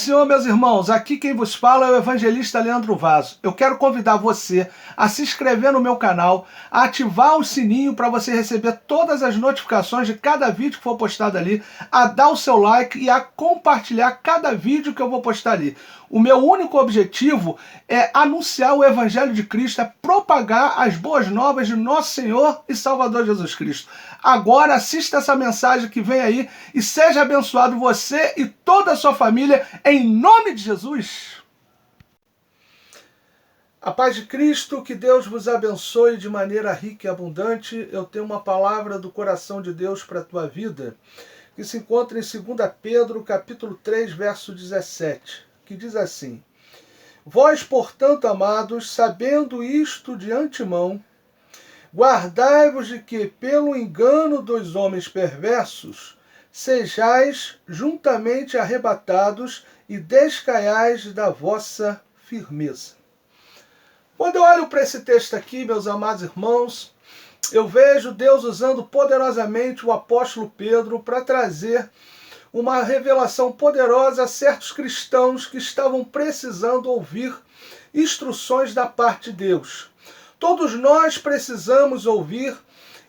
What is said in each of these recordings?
do Senhor, meus irmãos. Aqui quem vos fala é o evangelista Leandro Vazzo. Eu quero convidar você a se inscrever no meu canal, a ativar o sininho para você receber todas as notificações de cada vídeo que for postado ali, a dar o seu like e a compartilhar cada vídeo que eu vou postar ali. O meu único objetivo é anunciar o Evangelho de Cristo, é propagar as boas novas de nosso Senhor e Salvador Jesus Cristo. Agora assista essa mensagem que vem aí e seja abençoado você e toda a sua família, em nome de Jesus. A paz de Cristo, que Deus vos abençoe de maneira rica e abundante. Eu tenho uma palavra do coração de Deus para a tua vida, que se encontra em 2 Pedro, capítulo 3, verso 17, que diz assim: Vós, portanto, amados, sabendo isto de antemão, guardai-vos de que, pelo engano dos homens perversos, sejais juntamente arrebatados e descaiais da vossa firmeza. Quando eu olho para esse texto aqui, meus amados irmãos, eu vejo Deus usando poderosamente o apóstolo Pedro para trazer uma revelação poderosa a certos cristãos que estavam precisando ouvir instruções da parte de Deus. Todos nós precisamos ouvir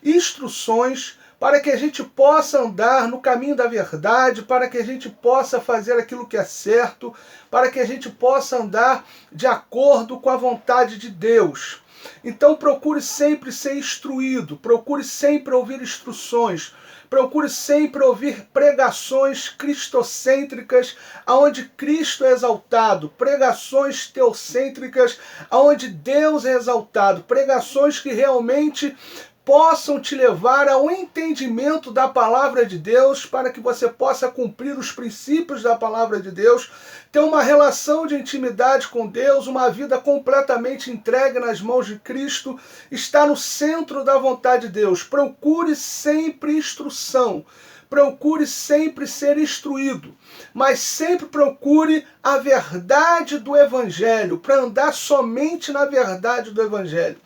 instruções para que a gente possa andar no caminho da verdade, para que a gente possa fazer aquilo que é certo, para que a gente possa andar de acordo com a vontade de Deus. Então procure sempre ser instruído, procure sempre ouvir instruções, procure sempre ouvir pregações cristocêntricas, onde Cristo é exaltado, pregações teocêntricas, onde Deus é exaltado, pregações que realmente possam te levar ao entendimento da palavra de Deus, para que você possa cumprir os princípios da palavra de Deus, ter uma relação de intimidade com Deus, uma vida completamente entregue nas mãos de Cristo, estar no centro da vontade de Deus. Procure sempre instrução, procure sempre ser instruído, mas sempre procure a verdade do Evangelho, para andar somente na verdade do Evangelho.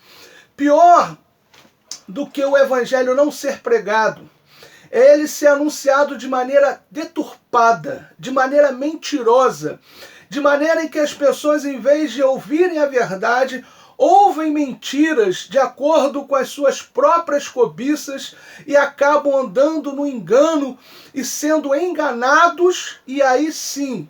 Pior do que o Evangelho não ser pregado é ele ser anunciado de maneira deturpada, de maneira mentirosa, de maneira em que as pessoas, em vez de ouvirem a verdade, ouvem mentiras de acordo com as suas próprias cobiças e acabam andando no engano e sendo enganados, e aí sim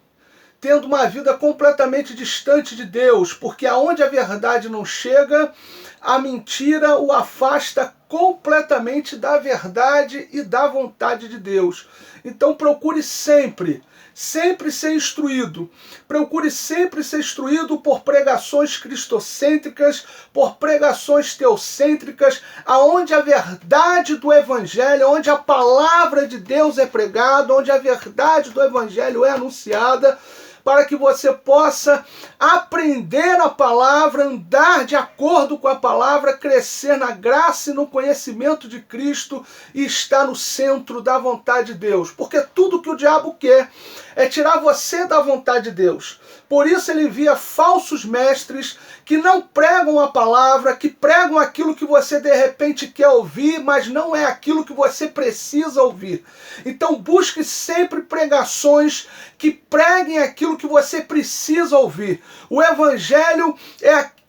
tendo uma vida completamente distante de Deus, porque aonde a verdade não chega, a mentira o afasta completamente da verdade e da vontade de Deus. Então procure sempre ser instruído. Procure sempre ser instruído por pregações cristocêntricas, por pregações teocêntricas, aonde a verdade do Evangelho, onde a palavra de Deus é pregada, onde a verdade do Evangelho é anunciada, para que você possa aprender a palavra, andar de acordo com a palavra, crescer na graça e no conhecimento de Cristo e estar no centro da vontade de Deus. Porque tudo que o diabo quer é tirar você da vontade de Deus. Por isso ele envia falsos mestres que não pregam a palavra, que pregam aquilo que você de repente quer ouvir, mas não é aquilo que você precisa ouvir. Então busque sempre pregações que preguem aquilo que você precisa ouvir. O Evangelho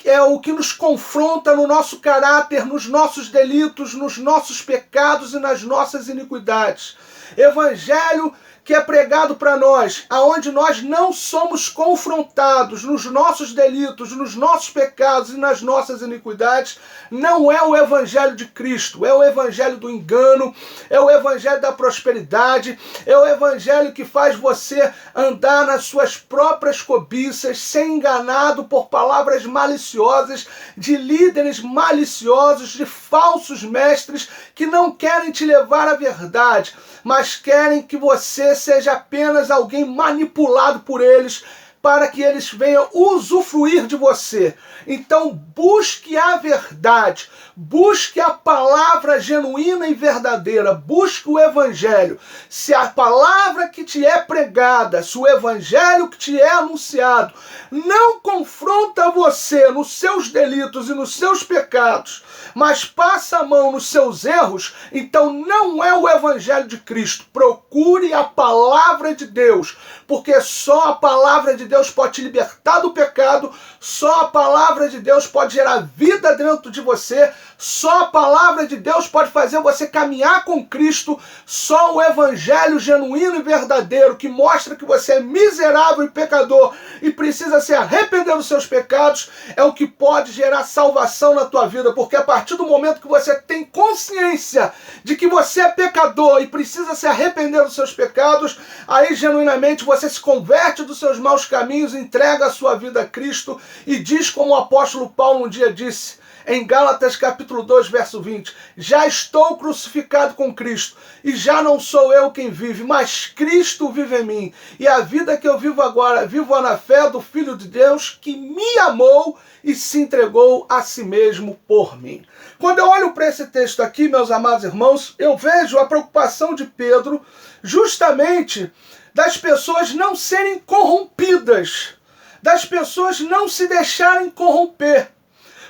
é o que nos confronta no nosso caráter, nos nossos delitos, nos nossos pecados e nas nossas iniquidades. Evangelho que é pregado para nós, aonde nós não somos confrontados nos nossos delitos, nos nossos pecados e nas nossas iniquidades, não é o Evangelho de Cristo, é o Evangelho do engano, é o Evangelho da prosperidade, é o Evangelho que faz você andar nas suas próprias cobiças, ser enganado por palavras maliciosas, de líderes maliciosos, de falsos mestres que não querem te levar à verdade, mas querem que você seja apenas alguém manipulado por eles para que eles venham usufruir de você. Então busque a verdade, busque a palavra genuína e verdadeira, busque o evangelho. Se a palavra que te é pregada, se o evangelho que te é anunciado não confronta você nos seus delitos e nos seus pecados, mas passa a mão nos seus erros, então não é o evangelho de Cristo. Procure a palavra de Deus, porque só a palavra de Deus pode te libertar do pecado, só a palavra de Deus pode gerar vida dentro de você, só a palavra de Deus pode fazer você caminhar com Cristo, só o evangelho genuíno e verdadeiro que mostra que você é miserável e pecador e precisa se arrepender dos seus pecados é o que pode gerar salvação na tua vida, porque a partir do momento que você tem consciência de que você é pecador e precisa se arrepender dos seus pecados, aí genuinamente você se converte dos seus maus caminhos, entrega a sua vida a Cristo e diz como o apóstolo Paulo um dia disse, em Gálatas capítulo 2, verso 20, já estou crucificado com Cristo, e já não sou eu quem vive, mas Cristo vive em mim. E a vida que eu vivo agora, vivo na fé do Filho de Deus, que me amou e se entregou a si mesmo por mim. Quando eu olho para esse texto aqui, meus amados irmãos, eu vejo a preocupação de Pedro justamente das pessoas não serem corrompidas, das pessoas não se deixarem corromper.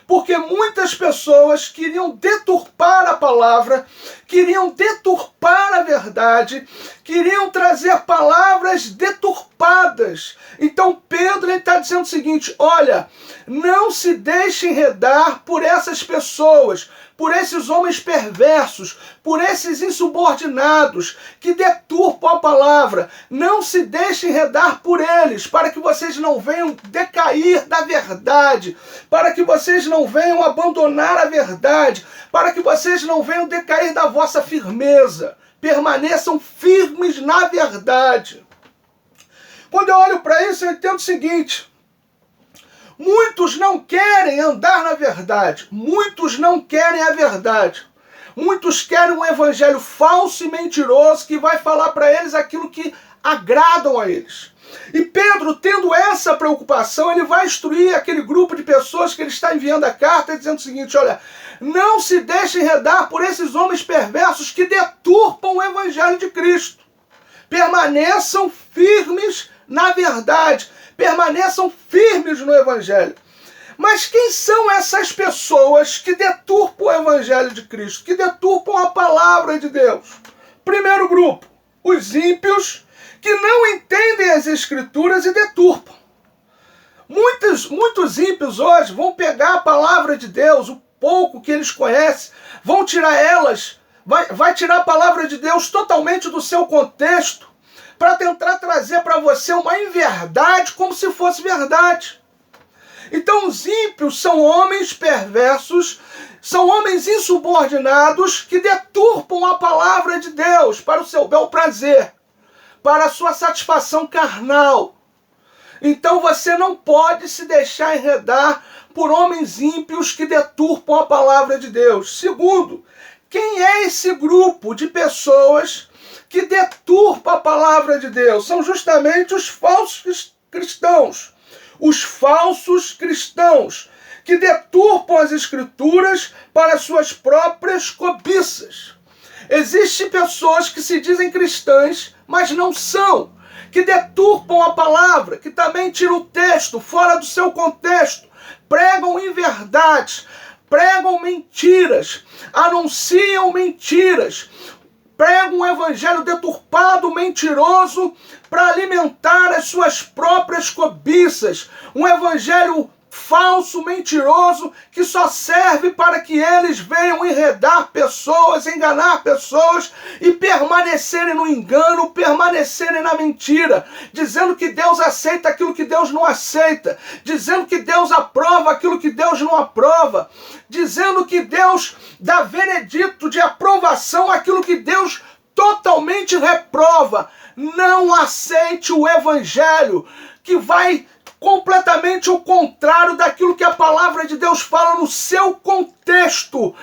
Porque muitas pessoas queriam deturpar a palavra, queriam deturpar a verdade, queriam trazer palavras deturpadas. Então Pedro está dizendo o seguinte, olha, não se deixe enredar por essas pessoas, por esses homens perversos, por esses insubordinados que deturpam a palavra. Não se deixe enredar por eles, para que vocês não venham decair da verdade, para que vocês não venham abandonar a verdade, para que vocês não venham decair da vossa firmeza. Permaneçam firmes na verdade. Quando eu olho para isso, eu entendo o seguinte, muitos não querem andar na verdade. Muitos não querem a verdade. Muitos querem um evangelho falso e mentiroso que vai falar para eles aquilo que agradam a eles. E Pedro, tendo essa preocupação, ele vai instruir aquele grupo de pessoas que ele está enviando a carta, dizendo o seguinte, olha, não se deixe enredar por esses homens perversos que deturpam o evangelho de Cristo. Permaneçam firmes na verdade. Permaneçam firmes no evangelho. Mas quem são essas pessoas que deturpam o evangelho de Cristo, que deturpam a palavra de Deus? Primeiro grupo, os ímpios que não entendem as escrituras e deturpam. Muitos ímpios hoje vão pegar a palavra de Deus, o pouco que eles conhecem, vão tirar elas, vai tirar a palavra de Deus totalmente do seu contexto, para tentar trazer para você uma inverdade como se fosse verdade. Então os ímpios são homens perversos, são homens insubordinados que deturpam a palavra de Deus para o seu bel prazer, para a sua satisfação carnal. Então você não pode se deixar enredar por homens ímpios que deturpam a palavra de Deus. Segundo, quem é esse grupo de pessoas que deturpa a palavra de Deus? São justamente os falsos cristãos. Os falsos cristãos que deturpam as escrituras para suas próprias cobiças. Existem pessoas que se dizem cristãs, mas não são, que deturpam a palavra, que também tiram o texto fora do seu contexto, pregam inverdades, pregam mentiras, anunciam mentiras, pregam um evangelho deturpado, mentiroso, para alimentar as suas próprias cobiças. Um evangelho falso, mentiroso, que só serve para que eles venham enredar pessoas, enganar pessoas e permanecerem no engano, permanecerem na mentira, dizendo que Deus aceita aquilo que Deus não aceita, dizendo que Deus aprova aquilo que Deus não aprova, dizendo que Deus dá veredito de aprovação àquilo que Deus totalmente reprova. Não aceite o evangelho que vai completamente ao contrário daquilo que a palavra de Deus fala no seu contexto.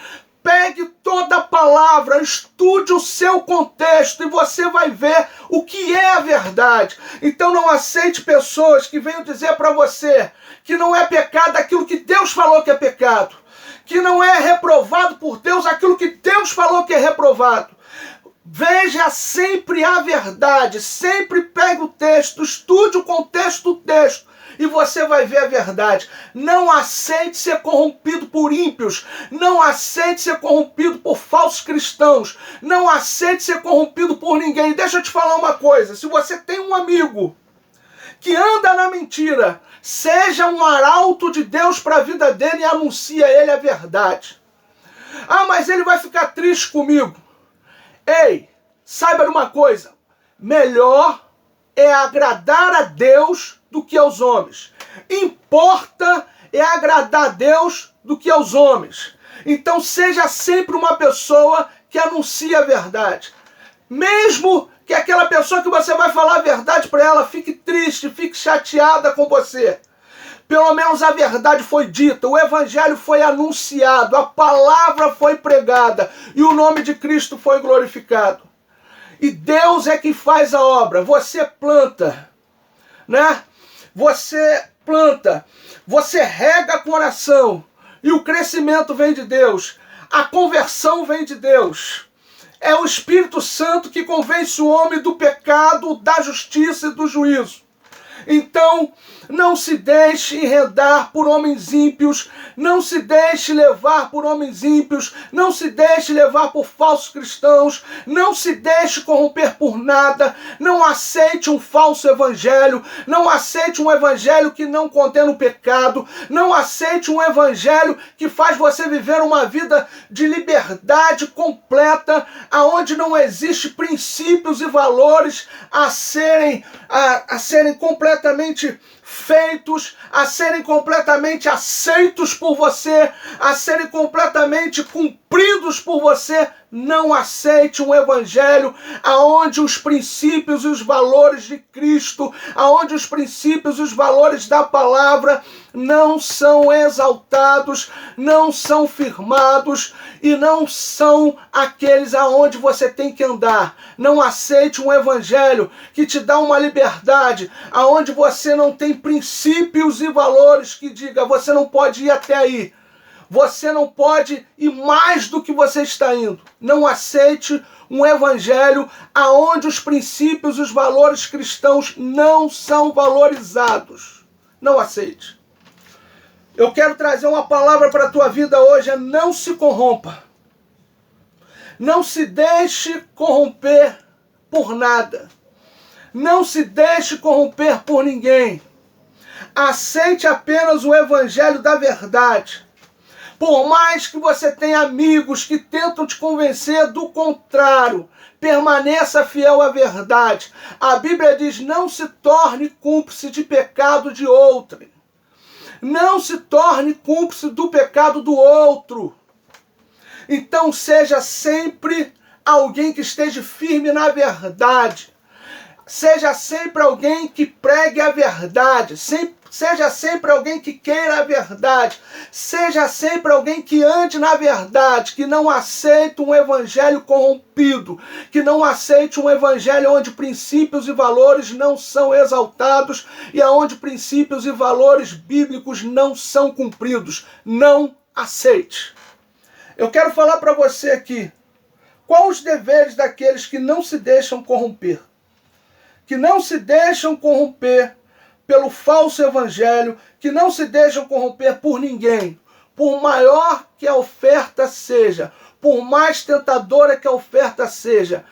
pegue toda a palavra, estude o seu contexto e você vai ver o que é a verdade. Então não aceite pessoas que venham dizer para você que não é pecado aquilo que Deus falou que é pecado, que não é reprovado por Deus aquilo que Deus falou que é reprovado. Veja sempre a verdade, sempre pegue o texto, estude o contexto do texto e você vai ver a verdade. Não aceite ser corrompido por ímpios, não aceite ser corrompido por falsos cristãos, não aceite ser corrompido por ninguém. Deixa eu te falar uma coisa, se você tem um amigo que anda na mentira, seja um arauto de Deus para a vida dele e anuncie a ele a verdade. Ah, mas ele vai ficar triste comigo. Ei, saiba de uma coisa, melhor é agradar a Deus do que aos homens. Importa é agradar a Deus do que aos homens. Então seja sempre uma pessoa que anuncia a verdade. Mesmo que aquela pessoa que você vai falar a verdade para ela fique triste, fique chateada com você. Pelo menos a verdade foi dita, o evangelho foi anunciado, a palavra foi pregada e o nome de Cristo foi glorificado. E Deus é quem faz a obra. Você planta, né? Você planta, você rega com oração e o crescimento vem de Deus. A conversão vem de Deus. É o Espírito Santo que convence o homem do pecado, da justiça e do juízo. Então, não se deixe enredar por homens ímpios, não se deixe levar por homens ímpios, não se deixe levar por falsos cristãos, não se deixe corromper por nada, não aceite um falso evangelho, não aceite um evangelho que não condena o pecado, não aceite um evangelho que faz você viver uma vida de liberdade completa, aonde não existe princípios e valores a serem completamente feitos, a serem completamente aceitos por você, a serem completamente cumpridos por você. Não aceite um evangelho aonde os princípios e os valores de Cristo, aonde os princípios e os valores da palavra não são exaltados, não são firmados e não são aqueles aonde você tem que andar. Não aceite um evangelho que te dá uma liberdade aonde você não tem princípios e valores que diga você não pode ir até aí. Você não pode ir mais do que você está indo. Não aceite um evangelho aonde os princípios e os valores cristãos não são valorizados. Não aceite. Eu quero trazer uma palavra para a tua vida hoje, é não se corrompa. Não se deixe corromper por nada. Não se deixe corromper por ninguém. Aceite apenas o evangelho da verdade. Por mais que você tenha amigos que tentam te convencer do contrário, permaneça fiel à verdade. A Bíblia diz, não se torne cúmplice de pecado de outrem. Não se torne cúmplice do pecado do outro. Então seja sempre alguém que esteja firme na verdade. Seja sempre alguém que pregue a verdade. Seja sempre alguém que queira a verdade. Seja sempre alguém que ande na verdade, que não aceite um evangelho corrompido, que não aceite um evangelho onde princípios e valores não são exaltados e onde princípios e valores bíblicos não são cumpridos. Não aceite. Eu quero falar para você aqui, quais os deveres daqueles que não se deixam corromper? Que não se deixam corromper pelo falso evangelho, que não se deixam corromper por ninguém, por maior que a oferta seja, por mais tentadora que a oferta seja.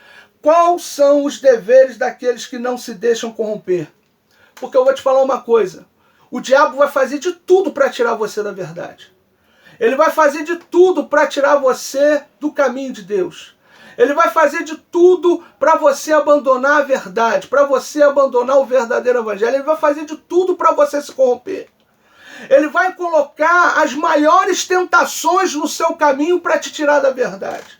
Quais são os deveres daqueles que não se deixam corromper? Porque eu vou te falar uma coisa, o diabo vai fazer de tudo para tirar você da verdade. Ele vai fazer de tudo para tirar você do caminho de Deus. Ele vai fazer de tudo para você abandonar a verdade, para você abandonar o verdadeiro evangelho. Ele vai fazer de tudo para você se corromper. Ele vai colocar as maiores tentações no seu caminho para te tirar da verdade.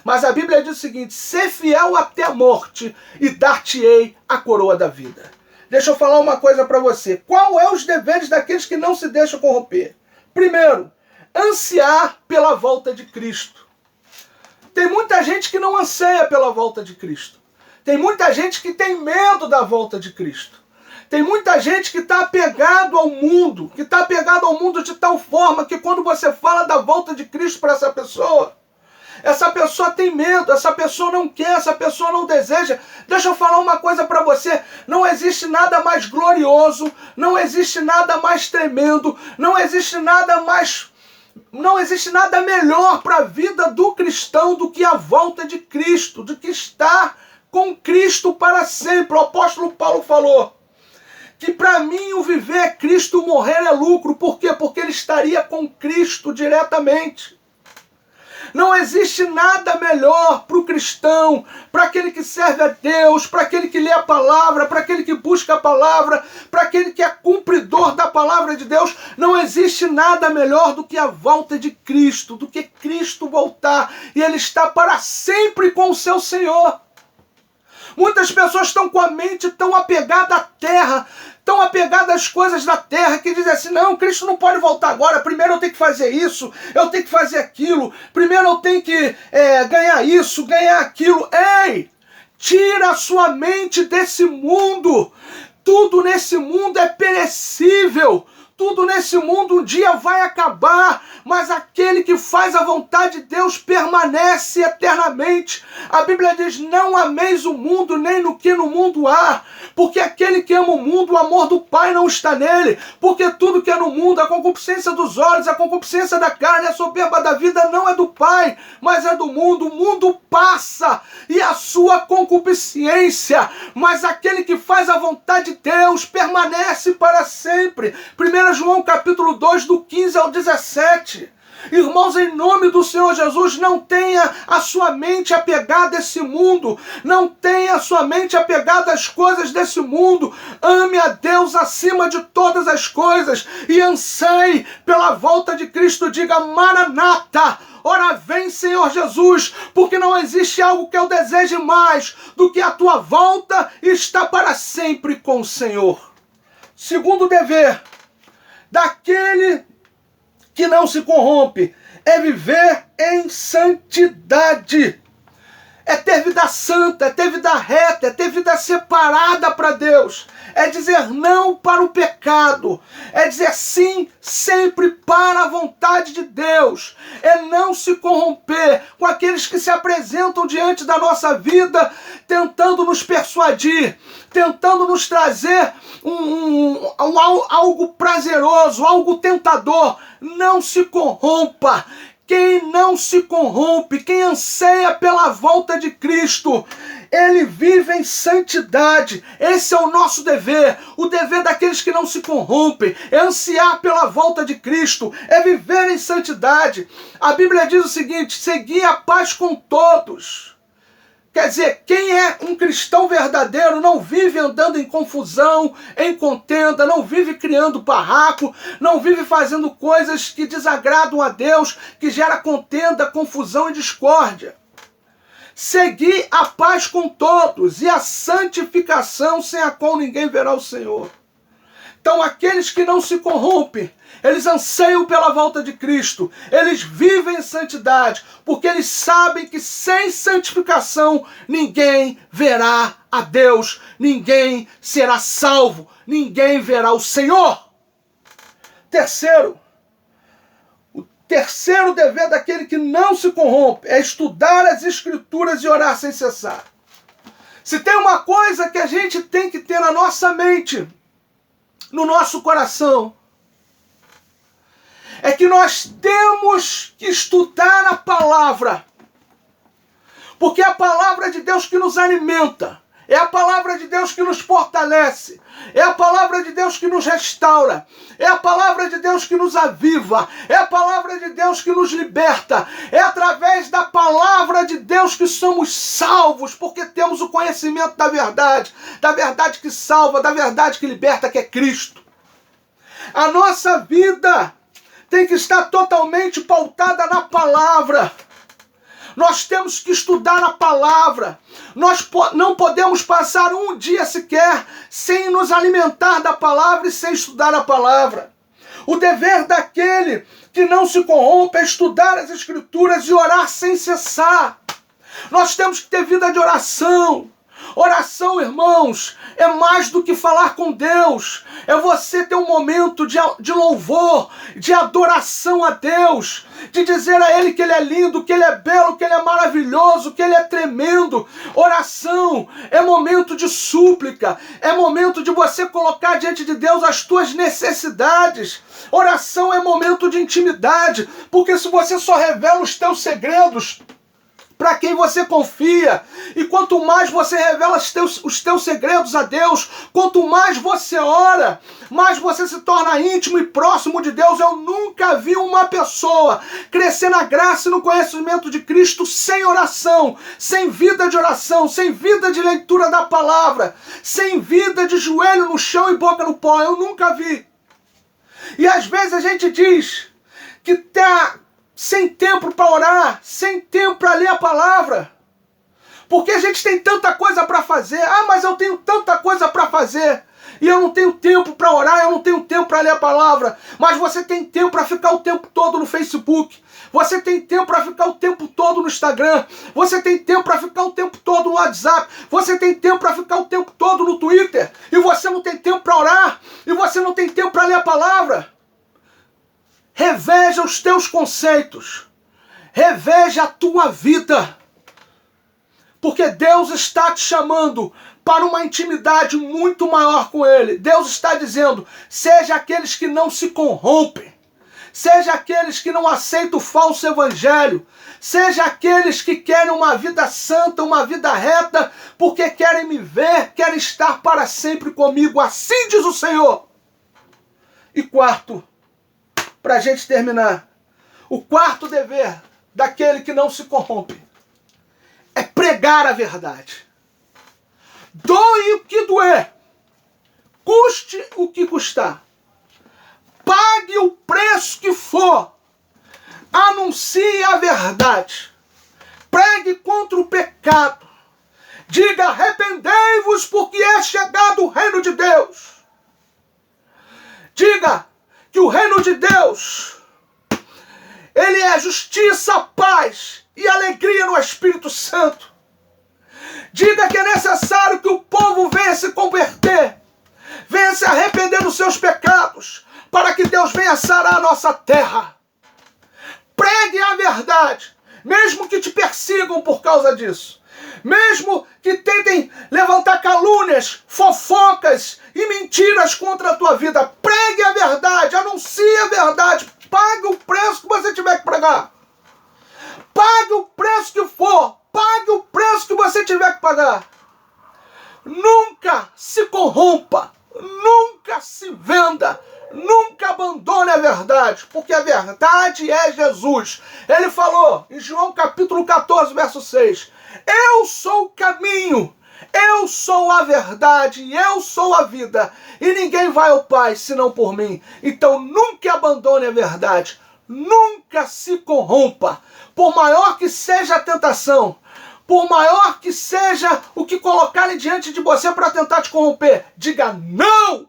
Mas a Bíblia diz o seguinte, ser fiel até a morte e dar-te-ei a coroa da vida. Deixa eu falar uma coisa para você. Qual é os deveres daqueles que não se deixam corromper? Primeiro, ansiar pela volta de Cristo. Tem muita gente que não anseia pela volta de Cristo. Tem muita gente que tem medo da volta de Cristo. Tem muita gente que está apegado ao mundo, de tal forma que quando você fala da volta de Cristo para essa pessoa tem medo, essa pessoa não quer, essa pessoa não deseja. Deixa eu falar uma coisa para você, não existe nada mais glorioso, não existe nada mais tremendo, não existe nada melhor para a vida do cristão do que a volta de Cristo, do que estar com Cristo para sempre. O apóstolo Paulo falou que para mim o viver é Cristo, o morrer é lucro. Por quê? Porque ele estaria com Cristo diretamente. Não existe nada melhor para o cristão, para aquele que serve a Deus, para aquele que lê a palavra, para aquele que busca a palavra, para aquele que é cumpridor da palavra de Deus. Não existe nada melhor do que a volta de Cristo, do que Cristo voltar e ele está para sempre com o seu Senhor. Muitas pessoas estão com a mente tão apegada à terra, tão apegada às coisas da terra, que dizem assim, não, Cristo não pode voltar agora, primeiro eu tenho que fazer isso, eu tenho que fazer aquilo, primeiro eu tenho que ganhar isso, ganhar aquilo. Ei, tira a sua mente desse mundo, tudo nesse mundo é perecível. Tudo nesse mundo um dia vai acabar, mas aquele que faz a vontade de Deus permanece eternamente. A Bíblia diz, não ameis o mundo, nem no que no mundo há, porque aquele que ama o mundo, o amor do Pai não está nele, porque tudo que é no mundo, a concupiscência dos olhos, a concupiscência da carne, a soberba da vida não é do Pai, mas é do mundo. O mundo passa e a sua concupiscência, mas aquele que faz a vontade de Deus permanece para sempre. 1 João capítulo 2, do 15 ao 17. Irmãos, em nome do Senhor Jesus, não tenha a sua mente apegada a esse mundo, não tenha a sua mente apegada às coisas desse mundo. Ame a Deus acima de todas as coisas e anseie pela volta de Cristo. Diga, Maranata, ora vem, Senhor Jesus, porque não existe algo que eu deseje mais do que a tua volta e estar para sempre com o Senhor. Segundo dever daquele que não se corrompe é viver em santidade. É ter vida santa, é ter vida reta, é ter vida separada para Deus. É dizer não para o pecado. É dizer sim sempre para a vontade de Deus. É não se corromper com aqueles que se apresentam diante da nossa vida tentando nos persuadir, tentando nos trazer algo prazeroso, algo tentador. Não se corrompa. Quem não se corrompe, quem anseia pela volta de Cristo, ele vive em santidade. Esse é o nosso dever. O dever daqueles que não se corrompem é ansiar pela volta de Cristo, é viver em santidade. A Bíblia diz o seguinte, segui a paz com todos. Quer dizer, quem é um cristão verdadeiro não vive andando em confusão, em contenda, não vive criando barraco, não vive fazendo coisas que desagradam a Deus, que gera contenda, confusão e discórdia. Seguir a paz com todos e a santificação sem a qual ninguém verá o Senhor. Então aqueles que não se corrompem, eles anseiam pela volta de Cristo, eles vivem em santidade, porque eles sabem que sem santificação ninguém verá a Deus, ninguém será salvo, ninguém verá o Senhor. O terceiro dever daquele que não se corrompe é estudar as Escrituras e orar sem cessar. Se tem uma coisa que a gente tem que ter na nossa mente, no nosso coração, é que nós temos que estudar a palavra, porque é a palavra de Deus que nos alimenta, é a palavra de Deus que nos fortalece, é a palavra de Deus que nos restaura, é a palavra de Deus que nos aviva, é a palavra de Deus que nos liberta, é através da palavra de Deus que somos salvos, porque temos o conhecimento da verdade que salva, da verdade que liberta, que é Cristo. A nossa vida tem que estar totalmente pautada na palavra. Nós temos que estudar a palavra. Nós não podemos passar um dia sequer sem nos alimentar da palavra e sem estudar a palavra. O dever daquele que não se corrompe é estudar as Escrituras e orar sem cessar. Nós temos que ter vida de oração. Oração, irmãos, é mais do que falar com Deus. É você ter um momento de louvor, de adoração a Deus, de dizer a Ele que Ele é lindo, que Ele é belo, que Ele é maravilhoso, que Ele é tremendo. Oração é momento de súplica, é momento de você colocar diante de Deus as tuas necessidades. Oração é momento de intimidade, porque se você só revela os teus segredos para quem você confia, e quanto mais você revela os teus segredos a Deus, quanto mais você ora, mais você se torna íntimo e próximo de Deus. Eu nunca vi uma pessoa crescer na graça e no conhecimento de Cristo sem oração, sem vida de oração, sem vida de leitura da palavra, sem vida de joelho no chão e boca no pó. Eu nunca vi. E às vezes a gente diz que está sem tempo para orar, sem tempo para ler a palavra, porque a gente tem tanta coisa para fazer. Ah, mas eu tenho tanta coisa para fazer e eu não tenho tempo para orar, eu não tenho tempo para ler a palavra. Mas você tem tempo para ficar o tempo todo no Facebook, você tem tempo para ficar o tempo todo no Instagram, você tem tempo para ficar o tempo todo no WhatsApp, você tem tempo para ficar o tempo todo no Twitter, e você não tem tempo para orar, e você não tem tempo para ler a palavra. Reveja os teus conceitos. Reveja a tua vida. Porque Deus está te chamando para uma intimidade muito maior com Ele. Deus está dizendo, seja aqueles que não se corrompem. Seja aqueles que não aceitam o falso evangelho. Seja aqueles que querem uma vida santa, uma vida reta, porque querem me ver, querem estar para sempre comigo. Assim diz o Senhor. E quarto, para a gente terminar, o quarto dever daquele que não se corrompe é pregar a verdade. Doe o que doer, custe o que custar, pague o preço que for, anuncie a verdade, pregue contra o pecado, diga: arrependei-vos porque é chegado o reino de Deus. Diga que o reino de Deus, ele é justiça, paz e alegria no Espírito Santo. Diga que é necessário que o povo venha se converter, venha se arrepender dos seus pecados, para que Deus venha sarar a nossa terra. Pregue a verdade, mesmo que te persigam por causa disso. Mesmo que tentem levantar calúnias, fofocas e mentiras contra a tua vida, pregue a verdade, anuncie a verdade, pague o preço que você tiver que pagar. Pague o preço que for, pague o preço que você tiver que pagar. Nunca se corrompa, nunca se venda, nunca abandone a verdade, porque a verdade é Jesus. Ele falou em João capítulo 14, verso 6, eu sou o caminho, eu sou a verdade e eu sou a vida, e ninguém vai ao Pai senão por mim. Então nunca abandone a verdade, nunca se corrompa, por maior que seja a tentação, por maior que seja o que colocarem diante de você para tentar te corromper, diga não,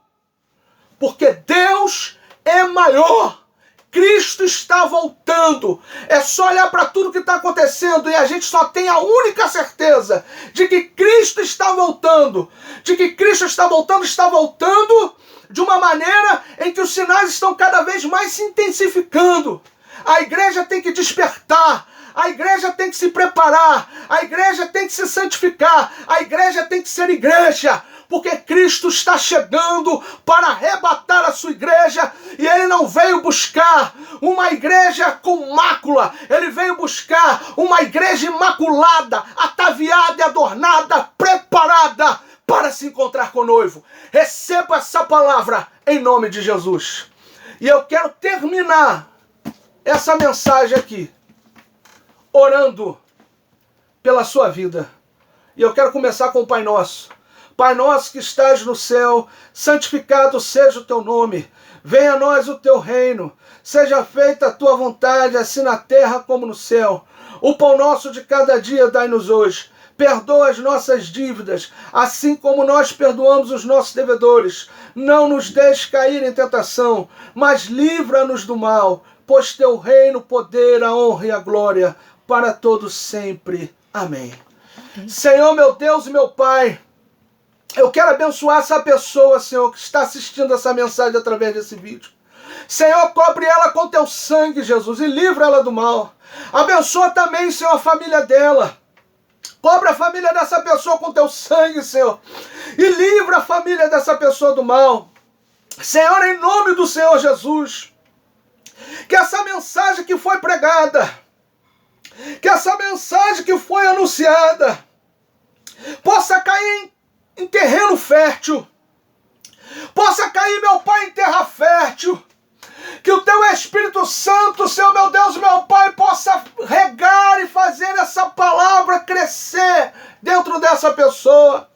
porque Deus é maior. Cristo está voltando. É só olhar para tudo que está acontecendo e a gente só tem a única certeza de que Cristo está voltando. De que Cristo está voltando de uma maneira em que os sinais estão cada vez mais se intensificando. A igreja tem que despertar. A igreja tem que se preparar. A igreja tem que se santificar. A igreja tem que ser igreja. Porque Cristo está chegando para arrebatar a sua igreja, e Ele não veio buscar uma igreja com mácula, Ele veio buscar uma igreja imaculada, ataviada e adornada, preparada para se encontrar com o noivo. Receba essa palavra em nome de Jesus. E eu quero terminar essa mensagem aqui, orando pela sua vida. E eu quero começar com o Pai Nosso. Pai nosso que estás no céu, santificado seja o teu nome. Venha a nós o teu reino. Seja feita a tua vontade, assim na terra como no céu. O pão nosso de cada dia dai-nos hoje. Perdoa as nossas dívidas, assim como nós perdoamos os nossos devedores. Não nos deixes cair em tentação, mas livra-nos do mal. Pois teu reino, o poder, a honra e a glória, para todos sempre. Amém. Senhor, meu Deus e meu Pai, eu quero abençoar essa pessoa, Senhor, que está assistindo essa mensagem através desse vídeo. Senhor, cobre ela com teu sangue, Jesus, e livra ela do mal. Abençoa também, Senhor, a família dela. Cobre a família dessa pessoa com teu sangue, Senhor, e livra a família dessa pessoa do mal. Senhor, em nome do Senhor Jesus, que essa mensagem que foi pregada, que essa mensagem que foi anunciada, possa cair em terreno fértil, possa cair, meu Pai, em terra fértil, que o teu Espírito Santo, Senhor, meu Deus, meu Pai, possa regar e fazer essa palavra crescer dentro dessa pessoa,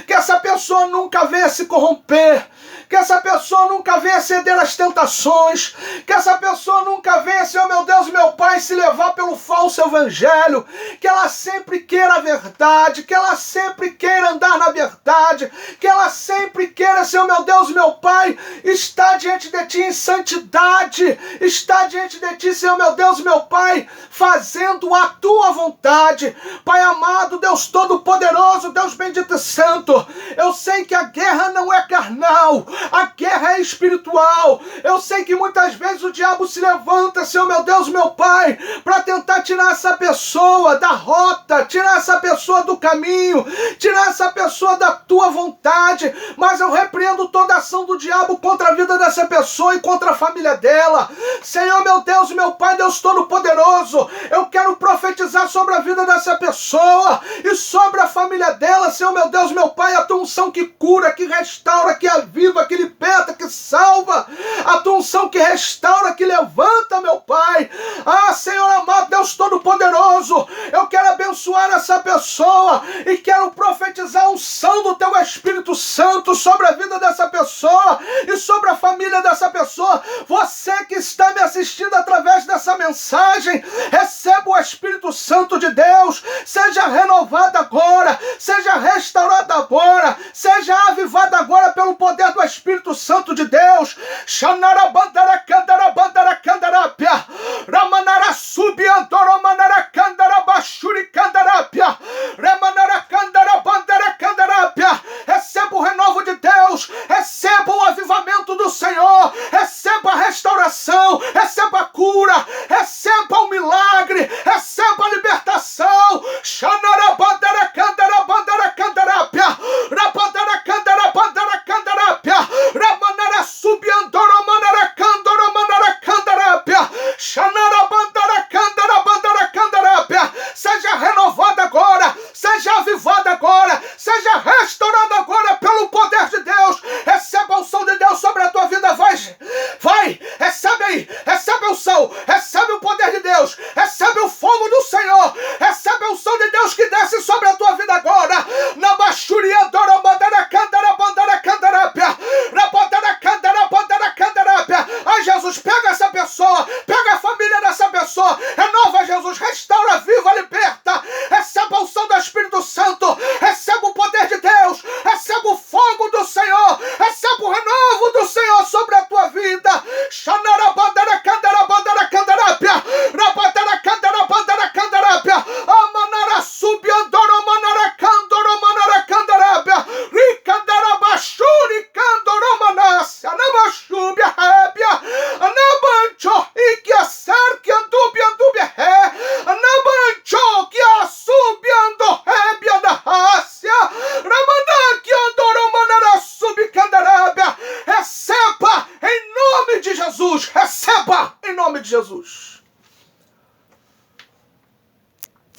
que essa pessoa nunca venha se corromper, que essa pessoa nunca venha ceder às tentações, que essa pessoa nunca venha, Senhor, meu Deus, meu Pai, se levar pelo falso evangelho, que ela sempre queira a verdade, que ela sempre queira andar na verdade, que ela sempre queira, Senhor, meu Deus, meu Pai, estar diante de Ti em santidade, estar diante de Ti, Senhor, meu Deus, meu Pai, fazendo a Tua vontade. Pai amado, Deus Todo-Poderoso, Deus bendito e santo, eu sei que a guerra não é carnal, a guerra é espiritual. Eu sei que muitas vezes o diabo se levanta, Senhor, meu Deus, meu Pai, para tentar tirar essa pessoa da rota, tirar essa pessoa do caminho, tirar essa pessoa da Tua vontade, mas eu repreendo toda ação do diabo contra a vida dessa pessoa e contra a família dela. Senhor, meu Deus, meu Pai, Deus Todo-Poderoso, eu quero profetizar sobre a vida dessa pessoa e sobre a família dela, Senhor, meu Deus, meu Pai, a Tua unção que cura, que restaura, que aviva, que liberta, que salva, a Tua unção que restaura, que levanta, meu Pai. Ah, Senhor amado, Deus Todo-Poderoso, eu quero abençoar essa pessoa e quero profetizar a unção do Teu Espírito Santo sobre a vida dessa pessoa e sobre a família dessa pessoa. Você que está me assistindo através dessa mensagem, receba o Espírito Santo de Deus, seja renovado agora, seja restaurado agora, seja avivado agora pelo poder do Espírito Santo de Deus. Xanarabandaraca